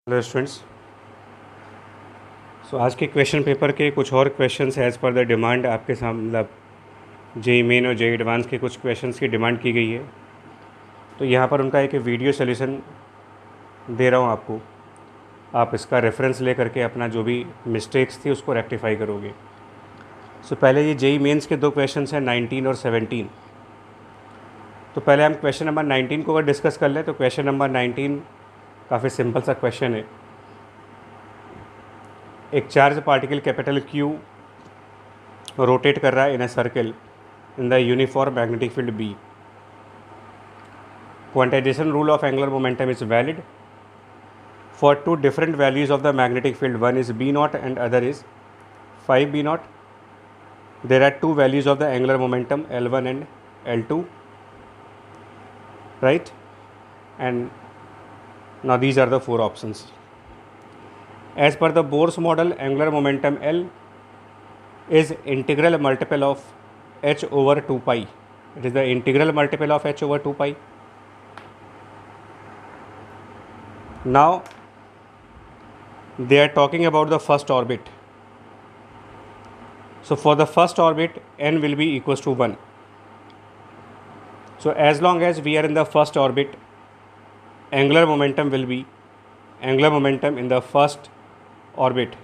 Hello students. आज के question paper के कुछ और questions as per the demand आपके सामने मतलब जेई मेन और जेई एडवांस के कुछ क्वेश्चंस की डिमांड की गई है। तो यहाँ पर उनका एक वीडियो सोल्यूशन दे रहा हूँ आपको। आप इसका रेफरेंस ले करके अपना जो भी मिस्टेक्स थी उसको रेक्टिफाई करोगे। पहले ये जेई मेंस के दो क्वेश्चंस हैं 19 और 17। तो पहले हम क्वेश्चन नंबर 19 को अगर डिस्कस कर लें तो क्वेश्चन नंबर 19 काफ़ी सिंपल सा क्वेश्चन है। एक charge particle capital Q rotate कर रहा है in a circle in the uniform magnetic field B. Quantization rule of angular momentum is valid for two different values of the magnetic field. One is B naught and other is 5 B naught. There are two values of the angular momentum L1 and L2, right? And now these are the four options. As per the Bohr's model, angular momentum L is integral multiple of h over 2 pi. It is the integral multiple of h over 2 pi. Now they are talking about the first orbit. So for the first orbit, n will be equals to 1. So as long as we are in the first orbit, angular momentum in the first orbit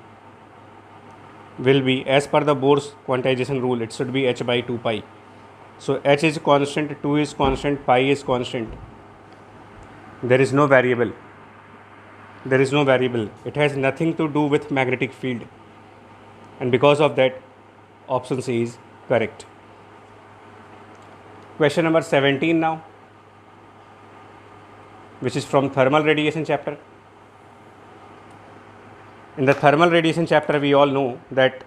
will be, as per the Bohr's quantization rule, it should be h by 2 pi. So h is constant, 2 is constant, pi is constant. There is no variable. It has nothing to do with magnetic field, and because of that, option C is correct. Question number 17 now, which is from thermal radiation chapter. In the thermal radiation chapter, we all know that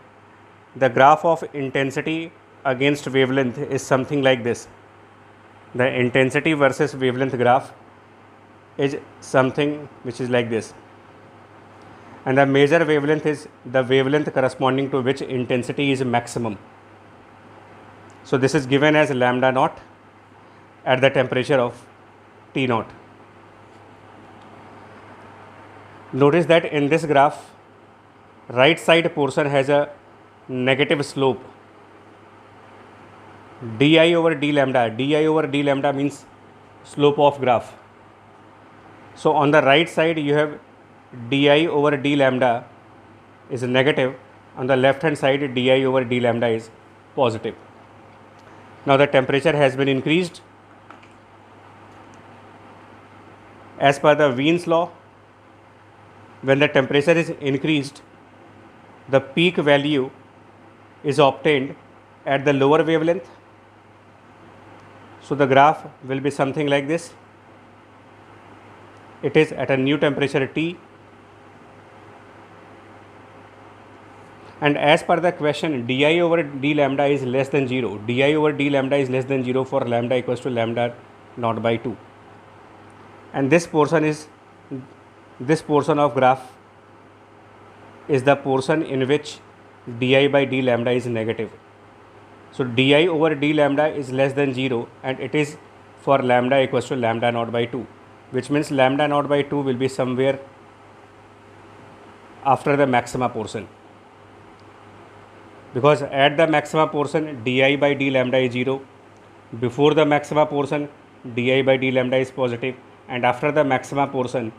the graph of intensity against wavelength is something like this. The intensity versus wavelength graph is something which is like this, and the major wavelength is the wavelength corresponding to which intensity is maximum. So this is given as lambda naught at the temperature of T naught. Notice that in this graph, right side portion has a negative slope di over d lambda. Di over d lambda means slope of graph. So on the right side you have di over d lambda is negative. On the left hand side di over d lambda is positive. Now the temperature has been increased. As per the Wien's law, when the temperature is increased, the peak value is obtained at the lower wavelength. So the graph will be something like this. It is at a new temperature T, and as per the question, di over d lambda is less than 0. Di over d lambda is less than 0 for lambda equals to lambda naught by 2, and this portion of graph is the portion in which di by d lambda is negative. So di over d lambda is less than 0, and it is for lambda equals to lambda naught by 2, which means lambda naught by 2 will be somewhere after the maxima portion, because at the maxima portion di by d lambda is 0, before the maxima portion di by d lambda is positive, and after the maxima portion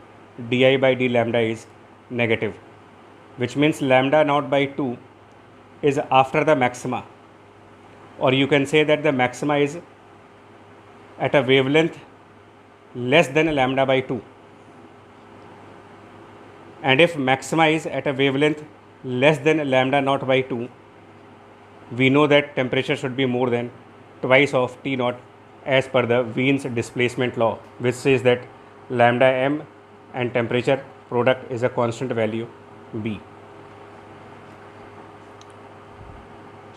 di by d lambda is negative, which means lambda naught by 2 is after the maxima, or you can say that the maxima is at a wavelength less than lambda by 2, and if maxima is at a wavelength less than lambda naught by 2, we know that temperature should be more than twice of T naught as per the Wien's displacement law, which says that lambda m and temperature product is a constant value B.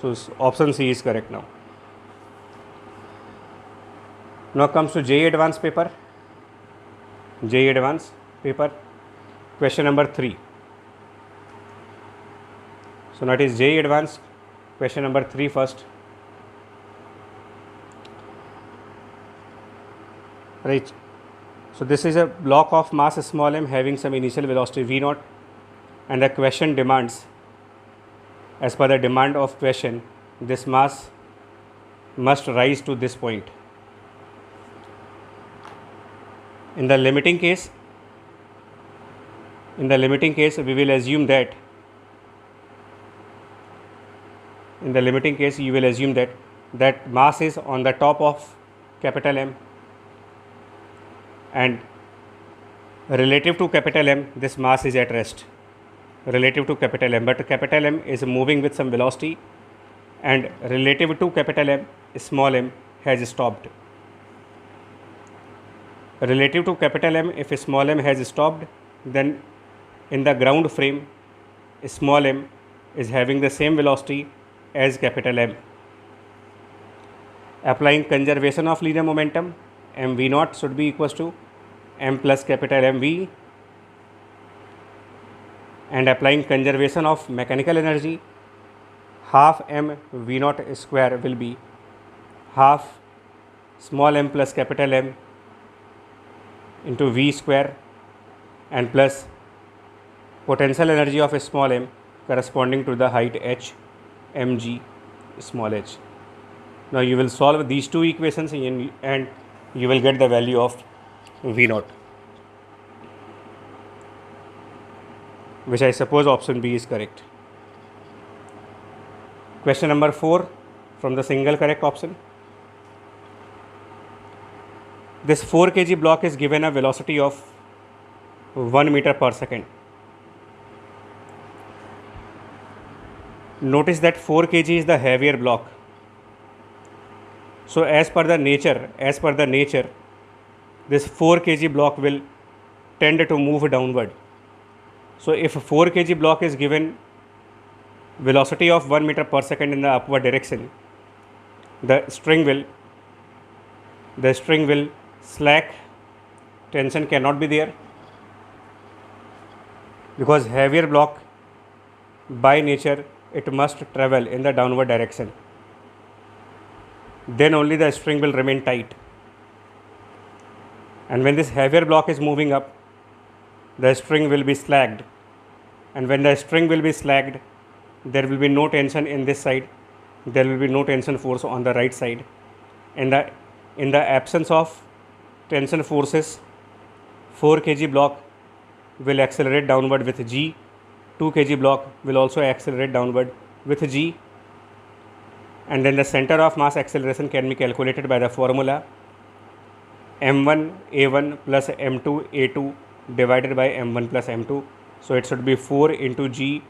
So option C is correct now. Now comes to JEE Advanced paper. JEE Advanced paper, question number 3. So now it is JEE Advanced, question number 3 first. Right. So this is a block of mass small m having some initial velocity v naught, and the question demands, as per the demand of question, this mass must rise to this point. In the limiting case, we will assume that that mass is on the top of capital M, and relative to capital M this mass is at rest, relative to capital M, but capital M is moving with some velocity, and relative to capital M small m has stopped. Relative to capital M, if small m has stopped, then in the ground frame small m is having the same velocity as capital M. Applying conservation of linear momentum, mv naught should be equals to m plus capital mv, and applying conservation of mechanical energy, half m v naught square will be half small m plus capital M into v square, and plus potential energy of small m corresponding to the height h, mg small h. Now you will solve these two equations and you will get the value of v naught, which I suppose option B is correct. Question number 4 from the single correct option. This 4 kg block is given a velocity of 1 meter per second. Notice that 4 kg is the heavier block. So as per the nature, this 4 kg block will tend to move downward. So if 4 kg block is given velocity of 1 meter per second in the upward direction, the string will slack, tension cannot be there, because heavier block by nature it must travel in the downward direction. Then only the string will remain tight. And when this heavier block is moving up, the string will be slacked. And when the string will be slacked, there will be no tension in this side. There will be no tension force on the right side. In the absence of tension forces, 4 kg block will accelerate downward with g. 2 kg block will also accelerate downward with g. And then the center of mass acceleration can be calculated by the formula m1 a1 plus m2 a2 divided by m1 plus m2. So it should be 4 into g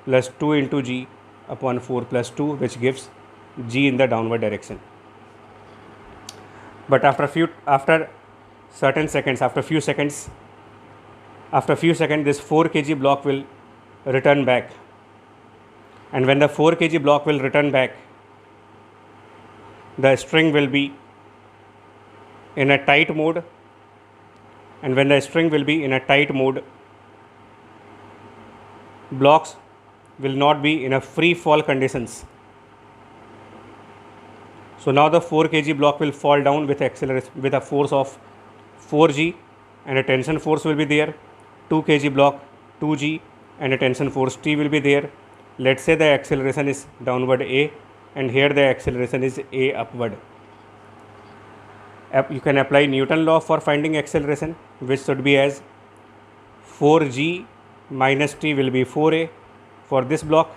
plus 2 into g upon 4 plus 2, which gives g in the downward direction. But after few seconds, this 4 kg block will return back. And when the 4 kg block will return back, the string will be in a tight mode, and when the string will be in a tight mode, blocks will not be in a free fall conditions. So now the 4 kg block will fall down with acceleration with a force of 4g, and a tension force will be there. 2 kg block 2g, and a tension force T will be there. Let's say the acceleration is downward a, and here the acceleration is a upward. You can apply Newton law for finding acceleration, which should be as 4g minus t will be 4a for this block,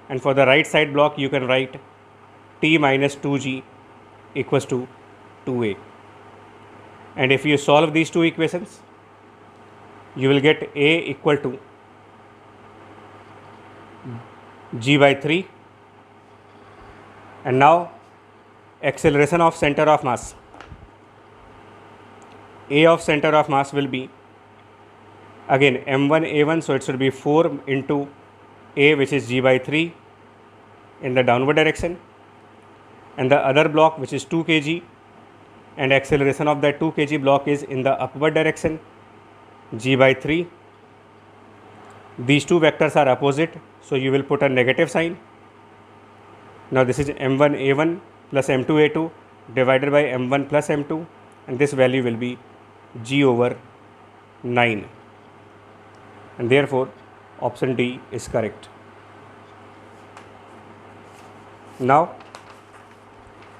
and for the right side block you can write t minus 2g equals to 2a. And if you solve these two equations, you will get a equal to g by 3. And now acceleration of center of mass. A of center of mass will be again m1 a1, so it should be 4 into a, which is g by 3 in the downward direction, and the other block, which is 2 kg, and acceleration of that 2 kg block is in the upward direction, g by 3. These two vectors are opposite, so you will put a negative sign. Now this is m1 a1 plus m2 a2 divided by m1 plus m2, and this value will be g over 9, and therefore option D is correct. Now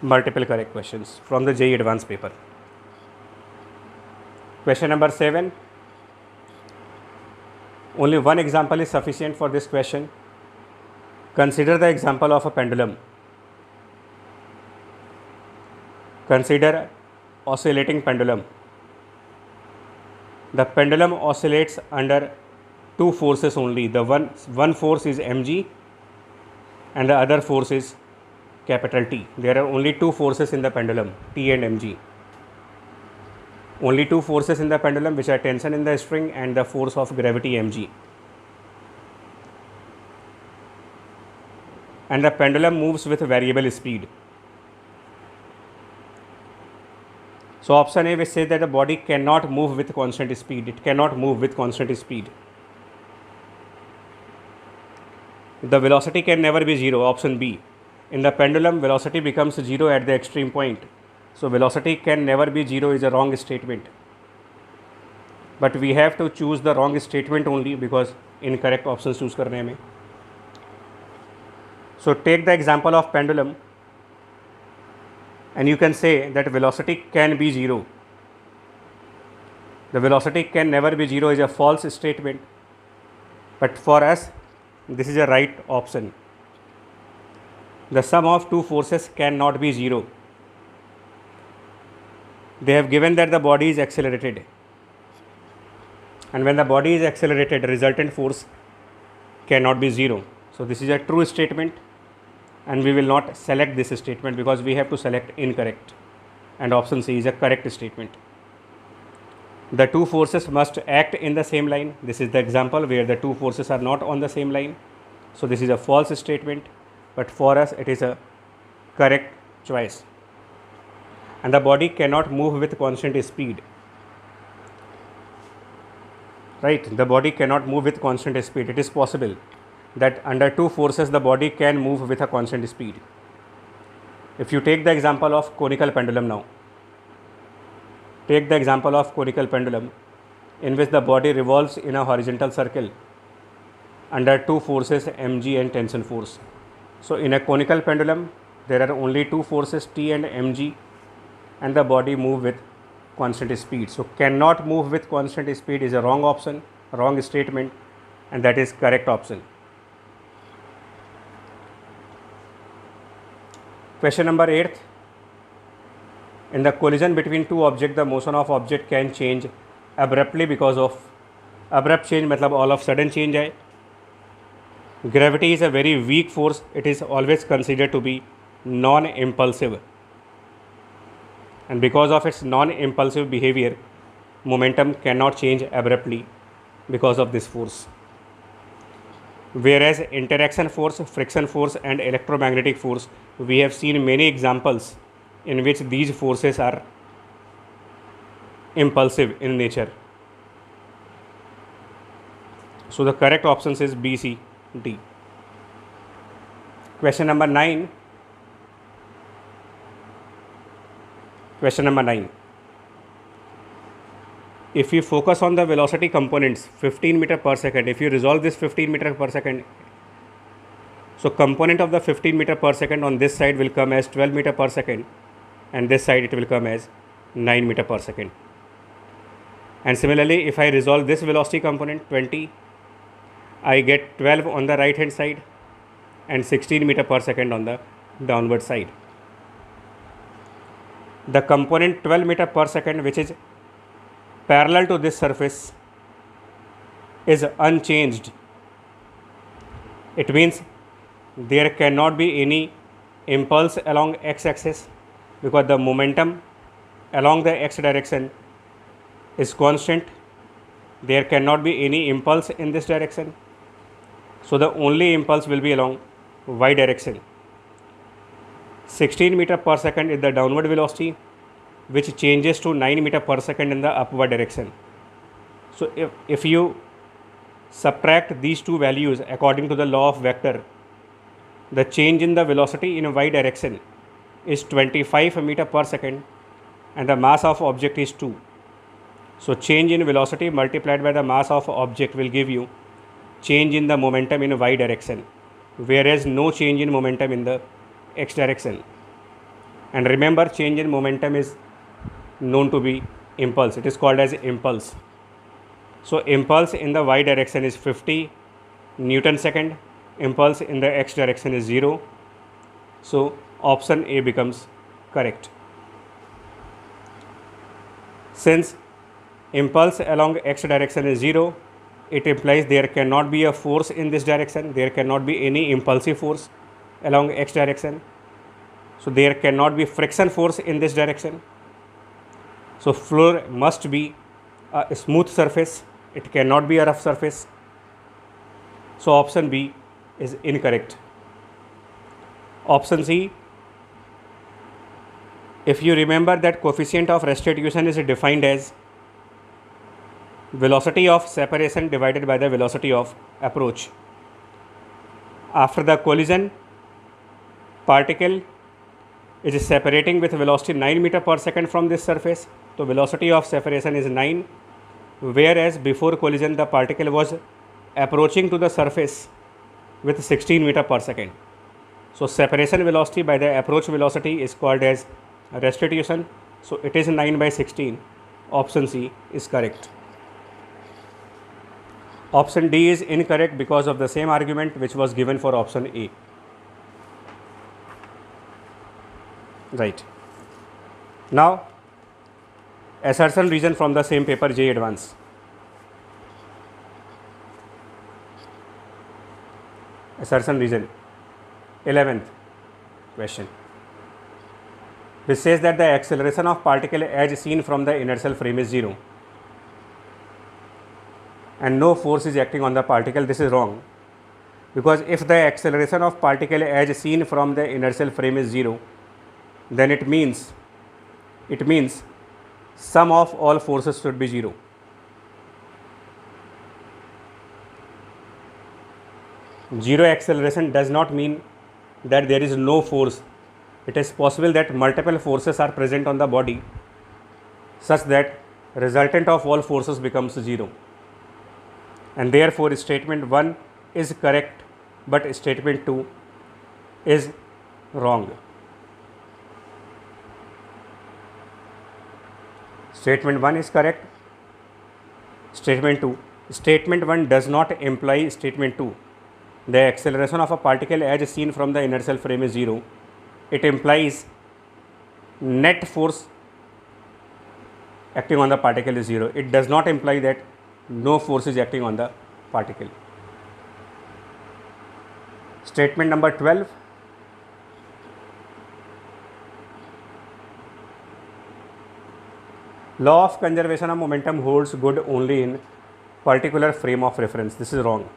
multiple correct questions from the JEE Advanced paper. Question number 7. Only one example is sufficient for this question. Consider the example of a pendulum. Consider oscillating pendulum. The pendulum oscillates under two forces only. The one force is mg and the other force is capital T. There are only two forces in the pendulum, T and mg. Only two forces in the pendulum, which are tension in the string and the force of gravity mg. And the pendulum moves with variable speed. So option A, which says that the body cannot move with constant speed. It cannot move with constant speed. The velocity can never be zero. Option B. In the pendulum, velocity becomes zero at the extreme point. So velocity can never be zero is a wrong statement. But we have to choose the wrong statement only because incorrect options choose करने में. So take the example of pendulum and you can say that velocity can be zero. The velocity can never be zero is a false statement, but for us this is a right option. The sum of two forces cannot be zero. They have given that the body is accelerated, and when the body is accelerated, resultant force cannot be zero. So this is a true statement, and we will not select this statement because we have to select incorrect, and option C is a correct statement. The two forces must act in the same line. This is the example where the two forces are not on the same line. So this is a false statement, but for us it is a correct choice. And the body cannot move with constant speed. Right? The body cannot move with constant speed. It is possible that under two forces the body can move with a constant speed. If you take the example of conical pendulum now, take the example of conical pendulum in which the body revolves in a horizontal circle under two forces mg and tension force. So in a conical pendulum there are only two forces T and mg, and the body move with constant speed. So cannot move with constant speed is a wrong option, wrong statement, and that is correct option. Question number 8. In the collision between two objects, the motion of object can change abruptly because of abrupt change मतलब all of sudden change है. Gravity is a very weak force. It is always considered to be non-impulsive, and because of its non-impulsive behavior, momentum cannot change abruptly because of this force. Whereas interaction force, friction force and electromagnetic force, we have seen many examples in which these forces are impulsive in nature. So the correct options is B, C, D. Question number 9. Question number 9. If you focus on the velocity components 15 meter per second, if you resolve this 15 meter per second, so component of the 15 meter per second on this side will come as 12 meter per second, and this side it will come as 9 meter per second. And similarly, if I resolve this velocity component 20, I get 12 on the right hand side and 16 meter per second on the downward side. The component 12 meter per second, which is parallel to this surface, is unchanged. It means there cannot be any impulse along x-axis because the momentum along the x direction is constant. There cannot be any impulse in this direction. So the only impulse will be along y direction. 16 meter per second is the downward velocity, which changes to 9 meter per second in the upward direction. So if you subtract these two values according to the law of vector, the change in the velocity in y direction is 25 meter per second and the mass of object is 2. So change in velocity multiplied by the mass of object will give you change in the momentum in y direction, whereas no change in momentum in the x direction. And remember, change in momentum is known to be impulse. It is called as impulse. So impulse in the y direction is 50 Newton second. Impulse in the x direction is 0. So option A becomes correct. Since impulse along x direction is 0, it implies there cannot be a force in this direction. There cannot be any impulsive force along x direction. So there cannot be friction force in this direction. So floor must be a smooth surface. It cannot be a rough surface. So option B is incorrect. Option C, if you remember that coefficient of restitution is defined as velocity of separation divided by the velocity of approach. After the collision, particle is separating with velocity 9 meter per second from this surface. So velocity of separation is 9, whereas before collision the particle was approaching to the surface with 16 meter per second. So separation velocity by the approach velocity is called as restitution. So it is 9 by 16. Option C is correct. Option D is incorrect because of the same argument which was given for option A. Right. Now, assertion reason from the same paper, JEE Advanced. Assertion reason, 11th question, which says that the acceleration of particle as seen from the inertial frame is 0 and no force is acting on the particle. This is wrong, because if the acceleration of particle as seen from the inertial frame is 0, then it means sum of all forces should be 0. Zero acceleration does not mean that there is no force. It is possible that multiple forces are present on the body such that resultant of all forces becomes 0. And therefore statement 1 is correct, but statement 2 is wrong. Statement 1 is correct. Statement 2. Statement 1 does not imply statement 2. The acceleration of a particle as seen from the inertial frame is 0. It implies net force acting on the particle is 0. It does not imply that no force is acting on the particle. Statement number 12. Law of conservation of momentum holds good only in particular frame of reference. This is wrong.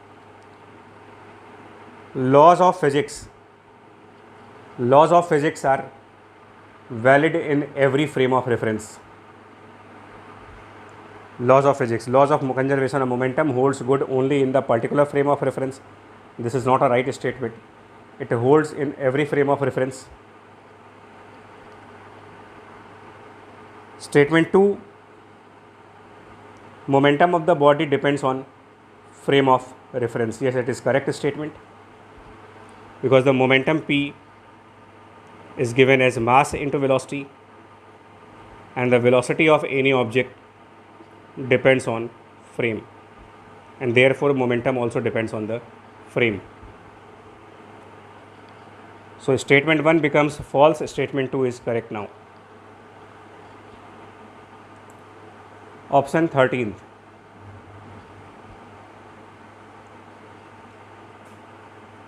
Laws of physics are valid in every frame of reference. Laws of conservation of momentum holds good only in the particular frame of reference. This is not a right statement. It holds in every frame of reference. Statement 2, momentum of the body depends on frame of reference. Yes, it is correct statement, because the momentum P is given as mass into velocity, and the velocity of any object depends on frame, and therefore momentum also depends on the frame. So statement 1 becomes false, statement 2 is correct now. Option 13th.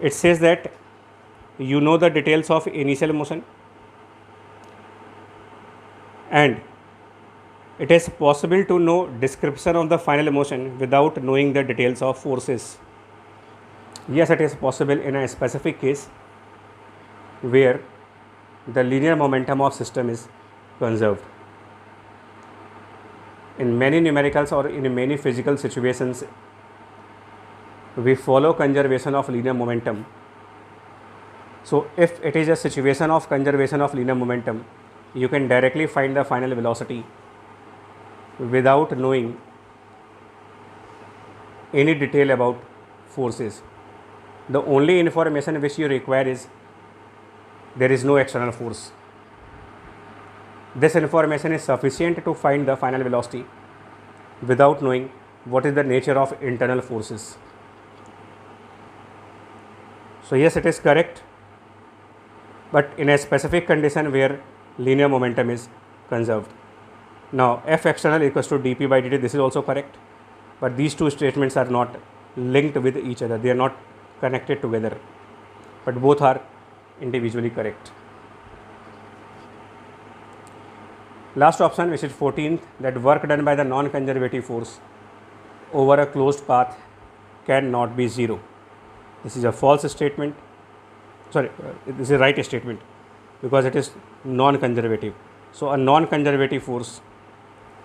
It says that you know the details of initial motion and it is possible to know description of the final motion without knowing the details of forces. Yes, it is possible in a specific case where the linear momentum of system is conserved. In many numericals or in many physical situations, we follow conservation of linear momentum. So if it is a situation of conservation of linear momentum, you can directly find the final velocity without knowing any detail about forces. The only information which you require is there is no external force. This information is sufficient to find the final velocity without knowing what is the nature of internal forces. So yes, it is correct, but in a specific condition where linear momentum is conserved. Now F external equals to dp by dt, this is also correct, but these two statements are not linked with each other, they are not connected together, but both are individually correct. Last option, which is 14th, that work done by the non-conservative force over a closed path cannot be zero. This is a false statement. Sorry, this is a right statement because it is non-conservative. So a non-conservative force,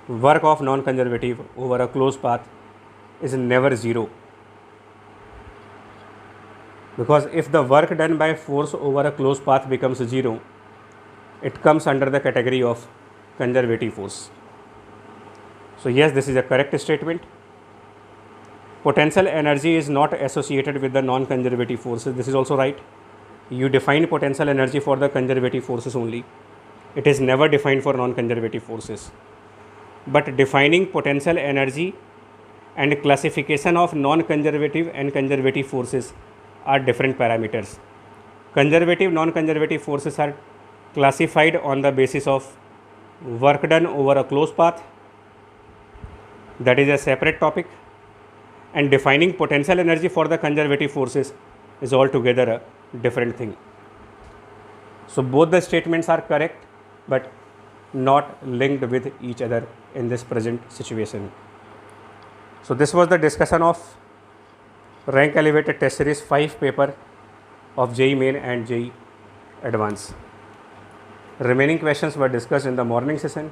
work of non-conservative over a closed path is never zero, because if the work done by force over a closed path becomes zero, it comes under the category of conservative force. So yes, this is a correct statement. Potential energy is not associated with the non-conservative forces. This is also right. You define potential energy for the conservative forces only. It is never defined for non-conservative forces. But defining potential energy and classification of non-conservative and conservative forces are different parameters. Conservative, non-conservative forces are classified on the basis of work done over a closed path. That is a separate topic, and defining potential energy for the conservative forces is altogether a different thing. So both the statements are correct but not linked with each other in this present situation. So this was the discussion of rank elevated test series 5 paper of JEE Main and JEE Advanced. Remaining questions were discussed in the morning session.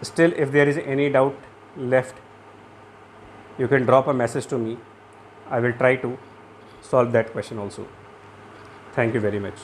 Still, if there is any doubt left, you can drop a message to me. I will try to solve that question also. Thank you very much.